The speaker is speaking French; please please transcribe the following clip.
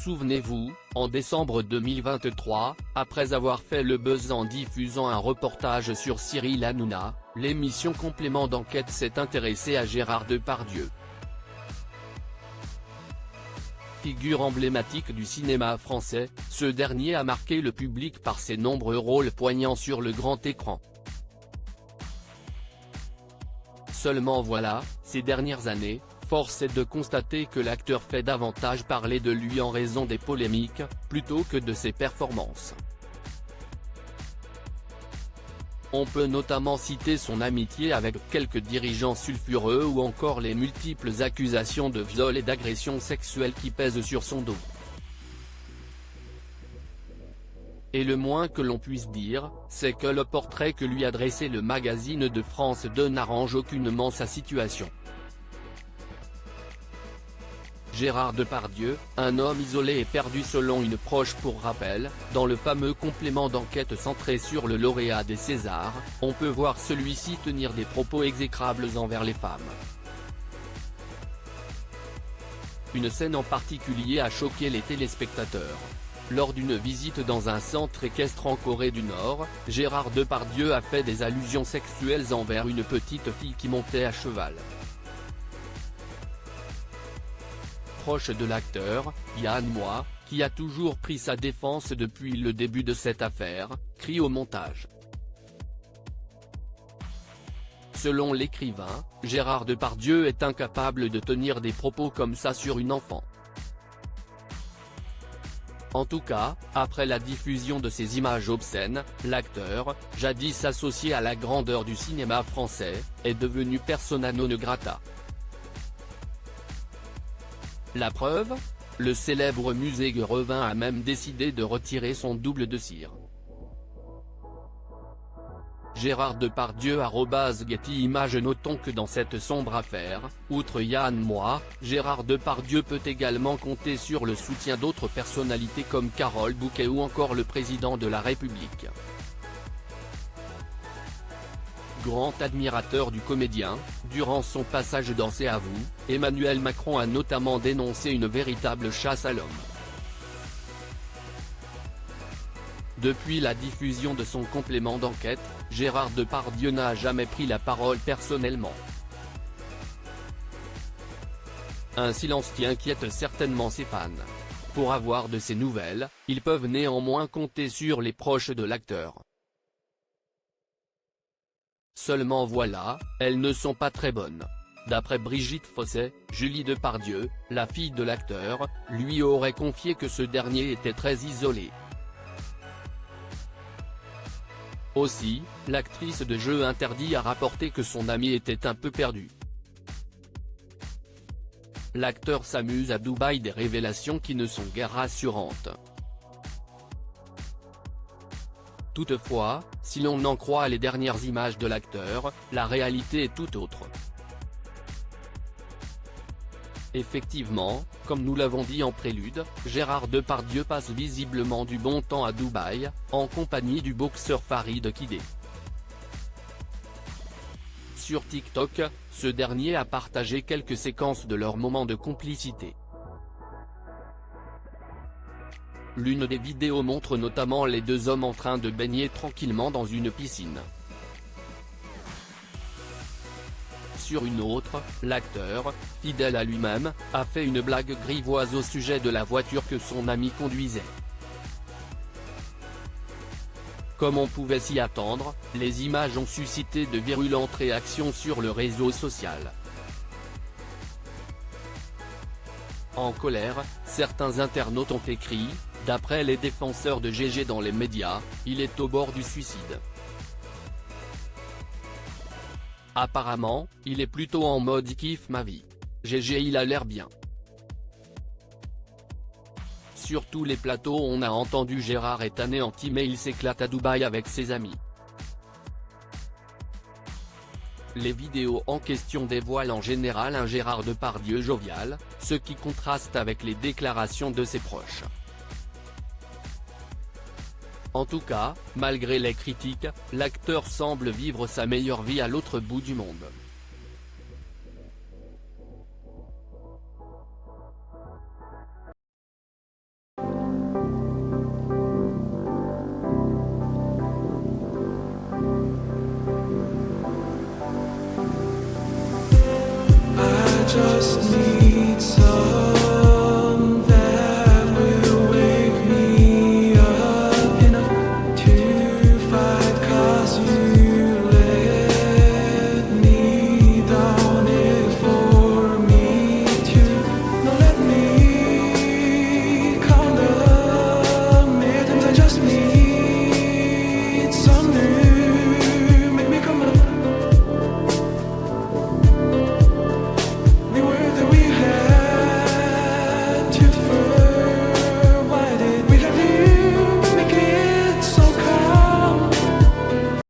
Souvenez-vous, en décembre 2023, après avoir fait le buzz en diffusant un reportage sur Cyril Hanouna, l'émission Complément d'enquête s'est intéressée à Gérard Depardieu. Figure emblématique du cinéma français, ce dernier a marqué le public par ses nombreux rôles poignants sur le grand écran. Seulement voilà, ces dernières années, force est de constater que l'acteur fait davantage parler de lui en raison des polémiques, plutôt que de ses performances. On peut notamment citer son amitié avec quelques dirigeants sulfureux ou encore les multiples accusations de viol et d'agression sexuelle qui pèsent sur son dos. Et le moins que l'on puisse dire, c'est que le portrait que lui a dressé le magazine de France 2 n'arrange aucunement sa situation. Gérard Depardieu, un homme isolé et perdu selon une proche. Pour rappel, dans le fameux complément d'enquête centré sur le lauréat des Césars, on peut voir celui-ci tenir des propos exécrables envers les femmes. Une scène en particulier a choqué les téléspectateurs. Lors d'une visite dans un centre équestre en Corée du Nord, Gérard Depardieu a fait des allusions sexuelles envers une petite fille qui montait à cheval. Proche de l'acteur, Yann Moix, qui a toujours pris sa défense depuis le début de cette affaire, crie au montage. Selon l'écrivain, Gérard Depardieu est incapable de tenir des propos comme ça sur une enfant. En tout cas, après la diffusion de ces images obscènes, l'acteur, jadis associé à la grandeur du cinéma français, est devenu persona non grata. La preuve ? Le célèbre musée Guerrevin a même décidé de retirer son double de cire. Gérard Depardieu @Getty Images. Notons que dans cette sombre affaire, outre Yann Moix, Gérard Depardieu peut également compter sur le soutien d'autres personnalités comme Carole Bouquet ou encore le président de la République. Grand admirateur du comédien, durant son passage dans C'est à vous, Emmanuel Macron a notamment dénoncé une véritable chasse à l'homme. Depuis la diffusion de son complément d'enquête, Gérard Depardieu n'a jamais pris la parole personnellement. Un silence qui inquiète certainement ses fans. Pour avoir de ses nouvelles, ils peuvent néanmoins compter sur les proches de l'acteur. Seulement voilà, elles ne sont pas très bonnes. D'après Brigitte Fossey, Julie Depardieu, la fille de l'acteur, lui aurait confié que ce dernier était très isolé. Aussi, l'actrice de Jeux interdits a rapporté que son ami était un peu perdu. L'acteur s'amuse à Dubaï, des révélations qui ne sont guère rassurantes. Toutefois, si l'on en croit les dernières images de l'acteur, la réalité est tout autre. Effectivement, comme nous l'avons dit en prélude, Gérard Depardieu passe visiblement du bon temps à Dubaï, en compagnie du boxeur Farid Kidé. Sur TikTok, ce dernier a partagé quelques séquences de leur moment de complicité. L'une des vidéos montre notamment les deux hommes en train de baigner tranquillement dans une piscine. Sur une autre, l'acteur, fidèle à lui-même, a fait une blague grivoise au sujet de la voiture que son ami conduisait. Comme on pouvait s'y attendre, les images ont suscité de virulentes réactions sur le réseau social. En colère, certains internautes ont écrit, d'après les défenseurs de GG dans les médias, il est au bord du suicide. Apparemment, il est plutôt en mode « kiffe ma vie ». GG, il a l'air bien. Sur tous les plateaux on a entendu Gérard est anéanti mais il s'éclate à Dubaï avec ses amis. Les vidéos en question dévoilent en général un Gérard Depardieu jovial, ce qui contraste avec les déclarations de ses proches. En tout cas, malgré les critiques, l'acteur semble vivre sa meilleure vie à l'autre bout du monde.